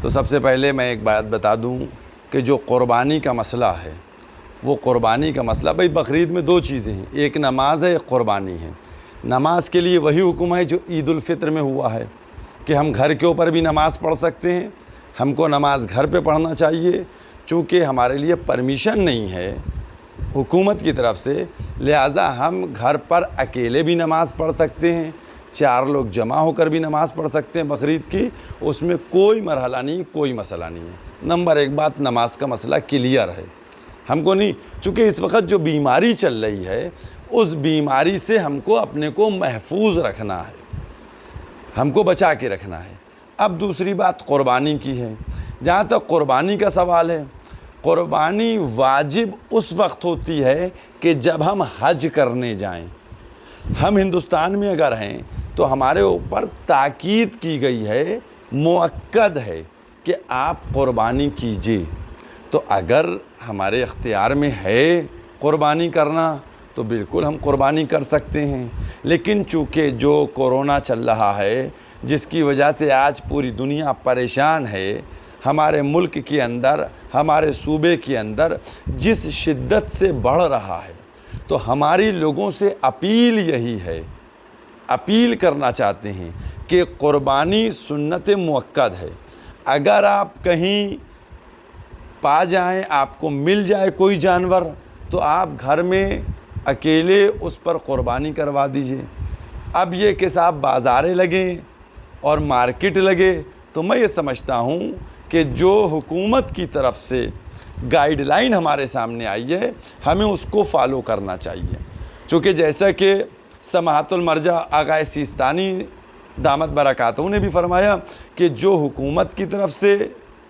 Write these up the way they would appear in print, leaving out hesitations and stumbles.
تو سب سے پہلے میں ایک بات بتا دوں کہ جو قربانی کا مسئلہ ہے، وہ قربانی کا مسئلہ، بھائی بقرعید میں دو چیزیں ہیں، ایک نماز ہے، ایک قربانی ہے۔ نماز کے لیے وہی حکم ہے جو عید الفطر میں ہوا ہے کہ ہم گھر کے اوپر بھی نماز پڑھ سکتے ہیں، ہم کو نماز گھر پہ پڑھنا چاہیے، چونکہ ہمارے لیے پرمیشن نہیں ہے حکومت کی طرف سے، لہٰذا ہم گھر پر اکیلے بھی نماز پڑھ سکتے ہیں، 4 لوگ جمع ہو کر بھی نماز پڑھ سکتے ہیں بقرعید کی، اس میں کوئی مرحلہ نہیں، کوئی مسئلہ نہیں ہے۔ نمبر 1 بات، نماز کا مسئلہ کلیئر ہے، ہم کو نہیں، چونکہ اس وقت جو بیماری چل رہی ہے اس بیماری سے ہم کو اپنے کو محفوظ رکھنا ہے، ہم کو بچا کے رکھنا ہے۔ اب دوسری بات قربانی کی ہے۔ جہاں تک قربانی کا سوال ہے، قربانی واجب اس وقت ہوتی ہے کہ جب ہم حج کرنے جائیں۔ ہم ہندوستان میں اگر ہیں تو ہمارے اوپر تاکید کی گئی ہے، مؤکد ہے کہ آپ قربانی کیجئے۔ تو اگر ہمارے اختیار میں ہے قربانی کرنا تو بالکل ہم قربانی کر سکتے ہیں، لیکن چونکہ جو کورونا چل رہا ہے جس کی وجہ سے آج پوری دنیا پریشان ہے، ہمارے ملک کے اندر، ہمارے صوبے کے اندر جس شدت سے بڑھ رہا ہے، تو ہماری لوگوں سے اپیل یہی ہے، اپیل کرنا چاہتے ہیں کہ قربانی سنت مؤکد ہے۔ اگر آپ کہیں پا جائیں، آپ کو مل جائے کوئی جانور، تو آپ گھر میں اکیلے اس پر قربانی کروا دیجئے۔ اب یہ کہ صاحب بازاریں لگیں اور مارکیٹ لگے، تو میں یہ سمجھتا ہوں کہ جو حکومت کی طرف سے گائیڈ لائن ہمارے سامنے آئی ہے، ہمیں اس کو فالو کرنا چاہیے، چونکہ جیسا کہ سماحت المرجع آقا سیستانی دامت برکاتہ نے بھی فرمایا کہ جو حکومت کی طرف سے،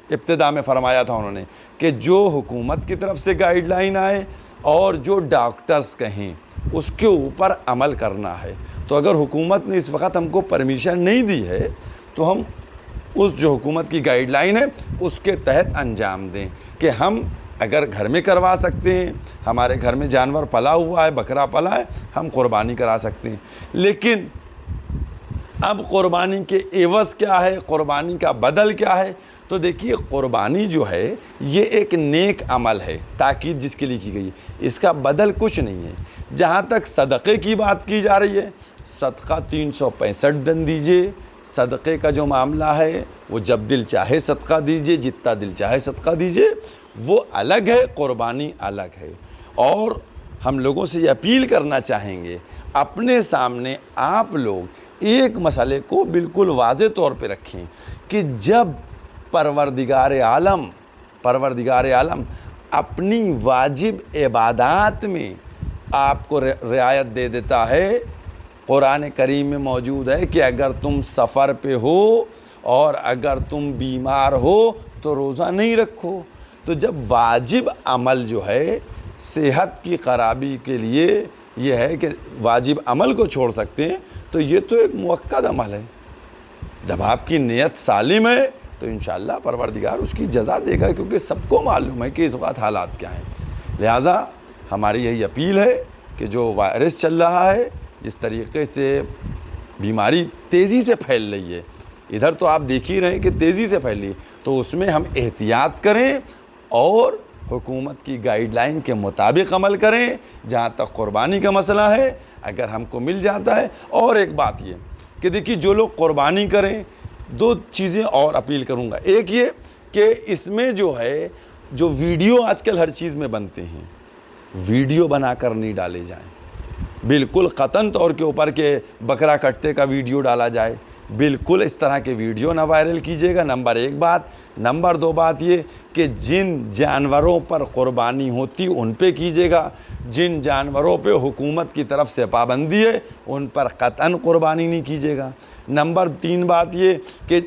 ابتدا میں فرمایا تھا انہوں نے کہ جو حکومت کی طرف سے گائیڈ لائن آئے اور جو ڈاکٹرز کہیں اس کے اوپر عمل کرنا ہے۔ تو اگر حکومت نے اس وقت ہم کو پرمیشن نہیں دی ہے تو ہم اس جو حکومت کی گائیڈ لائن ہے اس کے تحت انجام دیں، کہ ہم اگر گھر میں کروا سکتے ہیں، ہمارے گھر میں جانور پلا ہوا ہے، بکرا پلا ہے، ہم قربانی کرا سکتے ہیں۔ لیکن اب قربانی کے عوض کیا ہے، قربانی کا بدل کیا ہے؟ تو دیکھیے، قربانی جو ہے یہ ایک نیک عمل ہے، تاکید جس کے لیے کی گئی ہے، اس کا بدل کچھ نہیں ہے۔ جہاں تک صدقے کی بات کی جا رہی ہے، صدقہ 365 دن دیجئے۔ صدقے کا جو معاملہ ہے وہ جب دل چاہے صدقہ دیجئے، جتنا دل چاہے صدقہ دیجئے، وہ الگ ہے، قربانی الگ ہے۔ اور ہم لوگوں سے یہ اپیل کرنا چاہیں گے، اپنے سامنے آپ لوگ ایک مسئلے کو بالکل واضح طور پہ رکھیں کہ جب پروردگار عالم اپنی واجب عبادات میں آپ کو رعایت دے دیتا ہے، قرآن کریم میں موجود ہے کہ اگر تم سفر پہ ہو اور اگر تم بیمار ہو تو روزہ نہیں رکھو۔ تو جب واجب عمل جو ہے صحت کی خرابی کے لیے یہ ہے کہ واجب عمل کو چھوڑ سکتے ہیں، تو یہ تو ایک مؤکد عمل ہے۔ جب آپ کی نیت سالم ہے تو انشاءاللہ پروردگار اس کی جزا دے گا، کیونکہ سب کو معلوم ہے کہ اس وقت حالات کیا ہیں۔ لہٰذا ہماری یہی اپیل ہے کہ جو وائرس چل رہا ہے، جس طریقے سے بیماری تیزی سے پھیل رہی ہے، ادھر تو آپ دیکھ ہی رہے ہیں کہ تیزی سے پھیل رہی ہے، تو اس میں ہم احتیاط کریں اور حکومت کی گائیڈ لائن کے مطابق عمل کریں۔ جہاں تک قربانی کا مسئلہ ہے، اگر ہم کو مل جاتا ہے، اور ایک بات یہ کہ دیکھیے جو لوگ قربانی کریں، 2 چیزیں اور اپیل کروں گا۔ ایک یہ کہ اس میں جو ہے جو ویڈیو آج کل ہر چیز میں بنتے ہیں، ویڈیو بنا کر نہیں ڈالے جائیں، بالکل قطعاً طور کے اوپر کہ بکرا کٹتے کا ویڈیو ڈالا جائے، بالکل اس طرح کے ویڈیو نہ وائرل کیجیے گا، نمبر 1 بات۔ نمبر 2 بات یہ کہ جن جانوروں پر قربانی ہوتی ان پہ کیجیے گا، جن جانوروں پہ حکومت کی طرف سے پابندی ہے ان پر قطعاً قربانی نہیں کیجیے گا۔ نمبر 3 بات یہ کہ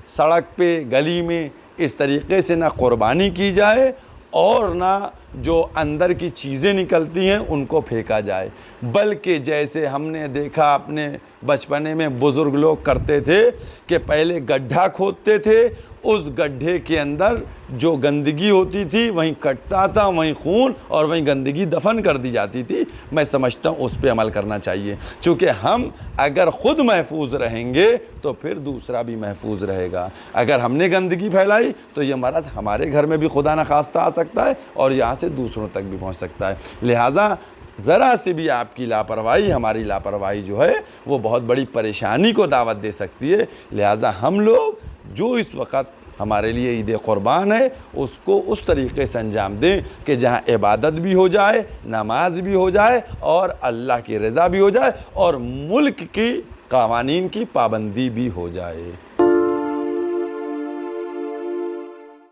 سڑک پہ، گلی میں اس طریقے سے نہ قربانی کی جائے اور نہ جو اندر کی چیزیں نکلتی ہیں ان کو پھینکا جائے، بلکہ جیسے ہم نے دیکھا اپنے بچپنے میں بزرگ لوگ کرتے تھے کہ پہلے گڈھا کھودتے تھے، اس گڈھے کے اندر جو گندگی ہوتی تھی وہیں کٹتا تھا، وہیں خون اور وہیں گندگی دفن کر دی جاتی تھی۔ میں سمجھتا ہوں اس پہ عمل کرنا چاہیے، چونکہ ہم اگر خود محفوظ رہیں گے تو پھر دوسرا بھی محفوظ رہے گا۔ اگر ہم نے گندگی پھیلائی تو یہ مرض ہمارے گھر میں بھی خدا نخواستہ آ سکتا ہے اور یہاں سے دوسروں تک بھی پہنچ سکتا ہے۔ لہٰذا ذرا سی بھی آپ کی لاپرواہی، ہماری لاپرواہی جو ہے وہ بہت بڑی پریشانی کو دعوت دے سکتی ہے۔ لہٰذا ہم لوگ جو اس وقت ہمارے لیے عید قربان ہے اس کو اس طریقے سے انجام دیں کہ جہاں عبادت بھی ہو جائے، نماز بھی ہو جائے اور اللہ کی رضا بھی ہو جائے اور ملک کی قوانین کی پابندی بھی ہو جائے۔